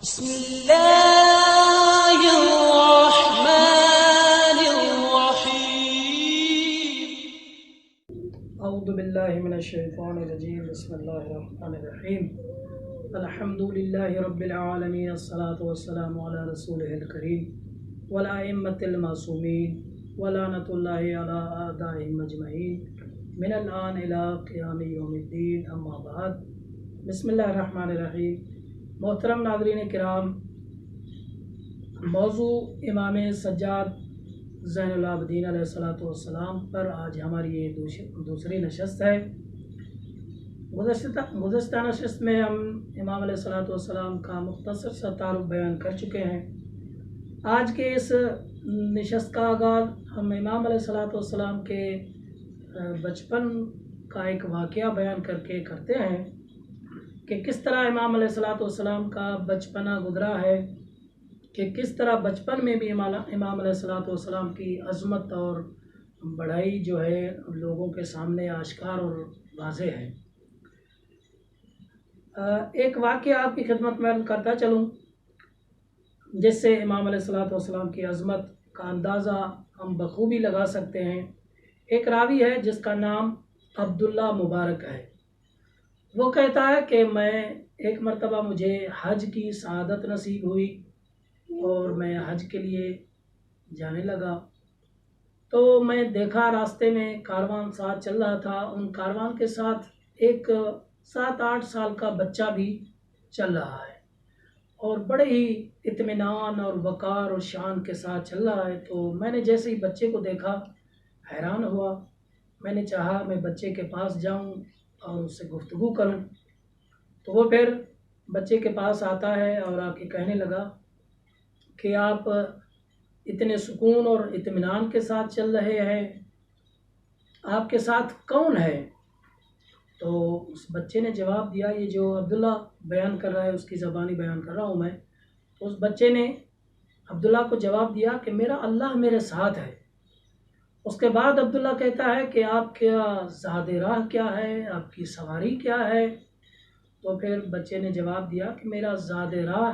بسم الله الرحمن الرحيم. اعوذ باللہ من الشیطان الرجیم. بسم اللہ الرحمن الرحیم. الحمد للہ رب العالمین، الصلاۃ والسلام علی رسولہ الکریم والائمۃ المعصومین ولعنۃ اللہ علی اعدائہم اجمعین من الآن الی قیام یوم الدین، اما بعد. بسم اللہ الرحمن الرحیم. محترم ناظرین کرام، موضوع امام سجاد زین العابدین علیہ السلام پر آج ہماری یہ دوسری نشست ہے. گزشتہ نشست میں ہم امام علیہ السلام کا مختصر سا تعارف بیان کر چکے ہیں. آج کے اس نشست کا آغاز ہم امام علیہ السلام کے بچپن کا ایک واقعہ بیان کر کے کرتے ہیں کہ کس طرح امام علیہ السلام کا بچپنا گزرا ہے، کہ کس طرح بچپن میں بھی امام علیہ السلام کی عظمت اور بڑائی جو ہے لوگوں کے سامنے آشکار اور واضح ہے. ایک واقعہ آپ کی خدمت میں عرض کرتا چلوں جس سے امام علیہ السلام کی عظمت کا اندازہ ہم بخوبی لگا سکتے ہیں. ایک راوی ہے جس کا نام عبداللہ مبارک ہے. وہ کہتا ہے کہ ایک مرتبہ مجھے حج کی سعادت نصیب ہوئی اور میں حج کے لیے جانے لگا تو میں دیکھا راستے میں کاروان ساتھ چل رہا تھا. ان کاروان کے ساتھ ایک 7-8 سال کا بچہ بھی چل رہا ہے اور بڑے ہی اطمینان اور وقار اور شان کے ساتھ چل رہا ہے. تو میں نے جیسے ہی بچے کو دیکھا حیران ہوا. میں نے چاہا میں بچے کے پاس جاؤں اور اس سے گفتگو کروں. تو وہ پھر بچے کے پاس آتا ہے اور آ کے کہنے لگا کہ آپ اتنے سکون اور اطمینان کے ساتھ چل رہے ہیں، آپ کے ساتھ کون ہے؟ تو اس بچے نے جواب دیا، یہ جو عبداللہ بیان کر رہا ہے اس کی زبانی بیان کر رہا ہوں میں. تو اس بچے نے عبداللہ کو جواب دیا کہ میرا اللہ میرے ساتھ ہے. اس کے بعد عبداللہ کہتا ہے کہ آپ کا زاد راہ کیا ہے، آپ کی سواری کیا ہے؟ تو پھر بچے نے جواب دیا کہ میرا زاد راہ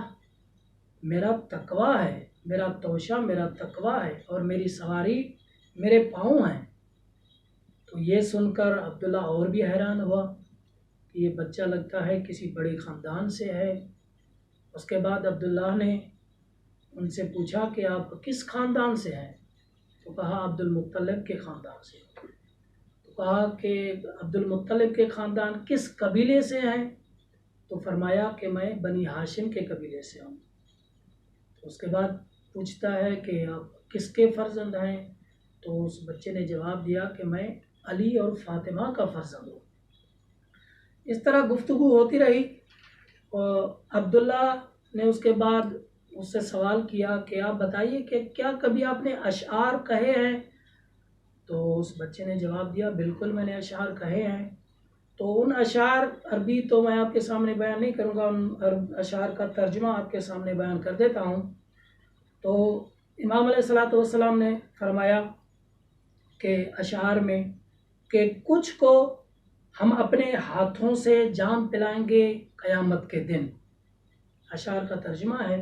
میرا تقویٰ ہے، میرا توشہ میرا تقویٰ ہے اور میری سواری میرے پاؤں ہیں. تو یہ سن کر عبداللہ اور بھی حیران ہوا کہ یہ بچہ لگتا ہے کسی بڑے خاندان سے ہے. اس کے بعد عبداللہ نے ان سے پوچھا کہ آپ کس خاندان سے ہیں؟ تو کہا عبد المطلب کے خاندان سے. تو کہا کہ عبد المطلب کے خاندان کس قبیلے سے ہیں؟ تو فرمایا کہ میں بنی ہاشم کے قبیلے سے ہوں. تو اس کے بعد پوچھتا ہے کہ آپ کس کے فرزند ہیں؟ تو اس بچے نے جواب دیا کہ میں علی اور فاطمہ کا فرزند ہوں. اس طرح گفتگو ہوتی رہی اور عبداللہ نے اس کے بعد اس سے سوال کیا کہ آپ بتائیے کہ کیا کبھی آپ نے اشعار کہے ہیں؟ تو اس بچے نے جواب دیا بالکل میں نے اشعار کہے ہیں. تو ان اشعار عربی تو میں آپ کے سامنے بیان نہیں کروں گا، ان اشعار کا ترجمہ آپ کے سامنے بیان کر دیتا ہوں. تو امام علیہ السلام نے فرمایا کہ اشعار میں کہ کچھ کو ہم اپنے ہاتھوں سے جام پلائیں گے قیامت کے دن. اشعار کا ترجمہ ہے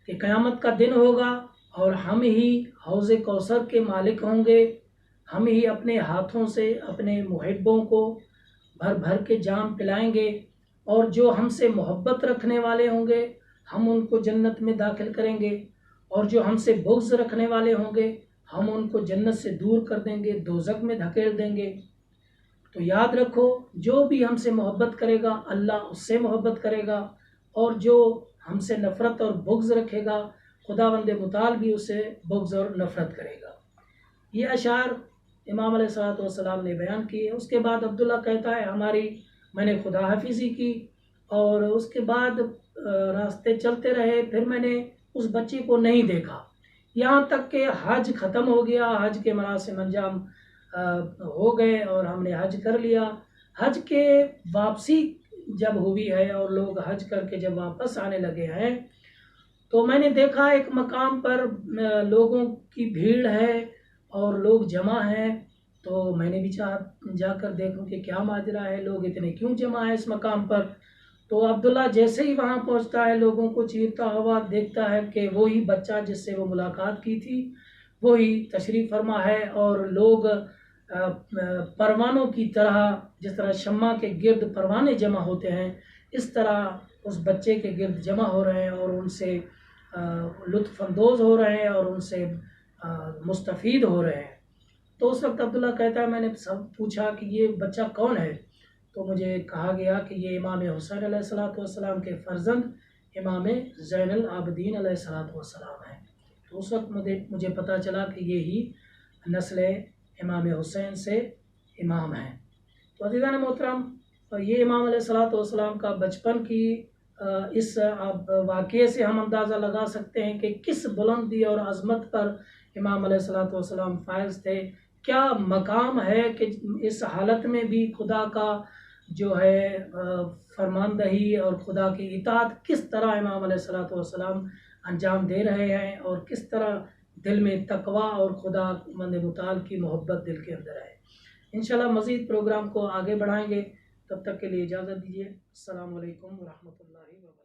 کہ قیامت کا دن ہوگا اور ہم ہی حوض کوثر کے مالک ہوں گے. ہم ہی اپنے ہاتھوں سے اپنے محبوں کو بھر بھر کے جام پلائیں گے اور جو ہم سے محبت رکھنے والے ہوں گے ہم ان کو جنت میں داخل کریں گے اور جو ہم سے بغض رکھنے والے ہوں گے ہم ان کو جنت سے دور کر دیں گے، دوزخ میں دھکیل دیں گے. تو یاد رکھو جو بھی ہم سے محبت کرے گا اللہ اس سے محبت کرے گا اور جو ہم سے نفرت اور بغض رکھے گا خداوند متعال بھی اس سے بغض اور نفرت کرے گا. یہ اشعار امام علیہ السلام نے بیان کیے. اس کے بعد عبداللہ کہتا ہے میں نے خدا حافظی کی اور اس کے بعد راستے چلتے رہے. پھر میں نے اس بچے کو نہیں دیکھا یہاں تک کہ حج ختم ہو گیا، حج کے مراسم انجام ہو گئے اور ہم نے حج کر لیا. حج کے واپسی جب ہوئی ہے اور لوگ حج کر کے جب واپس آنے لگے ہیں تو میں نے دیکھا ایک مقام پر لوگوں کی بھیڑ ہے اور لوگ جمع ہیں. تو میں نے بھی چاہا جا کر دیکھوں کہ کیا ماجرا ہے، لوگ اتنے کیوں جمع ہیں اس مقام پر. تو عبداللہ جیسے ہی وہاں پہنچتا ہے لوگوں کو چیرتا ہوا دیکھتا ہے کہ وہی بچہ جس سے وہ ملاقات کی تھی وہی تشریف فرما ہے، اور لوگ پروانوں کی طرح، جس طرح شمع کے گرد پروانے جمع ہوتے ہیں، اس طرح اس بچے کے گرد جمع ہو رہے ہیں اور ان سے لطف اندوز ہو رہے ہیں اور ان سے مستفید ہو رہے ہیں۔ تو اس وقت عبداللہ کہتا ہے میں نے سب پوچھا کہ یہ بچہ کون ہے، تو مجھے کہا گیا کہ یہ امام حسین علیہ السلام کے فرزند امام زین العابدین علیہ السلام ہیں۔ تو اس وقت مجھے پتہ چلا کہ یہی نسل امام حسین سے امام ہیں۔ تو عزیزان محترم، یہ امام علیہ السلام کا بچپن کی اس واقعے سے ہم اندازہ لگا سکتے ہیں کہ کس بلندی اور عظمت پر امام علیہ السلام فائز تھے، کیا مقام ہے کہ اس حالت میں بھی خدا کا جو ہے فرماندہی اور خدا کی اطاعت کس طرح امام علیہ السلام انجام دے رہے ہیں، اور کس طرح دل میں تقویٰ اور خدا مند متعال کی محبت دل کے اندر ہے۔ انشاءاللہ مزید پروگرام کو آگے بڑھائیں گے، تب تک کے لیے اجازت دیجیے۔ السلام علیکم ورحمۃ اللہ وبرکاتہ۔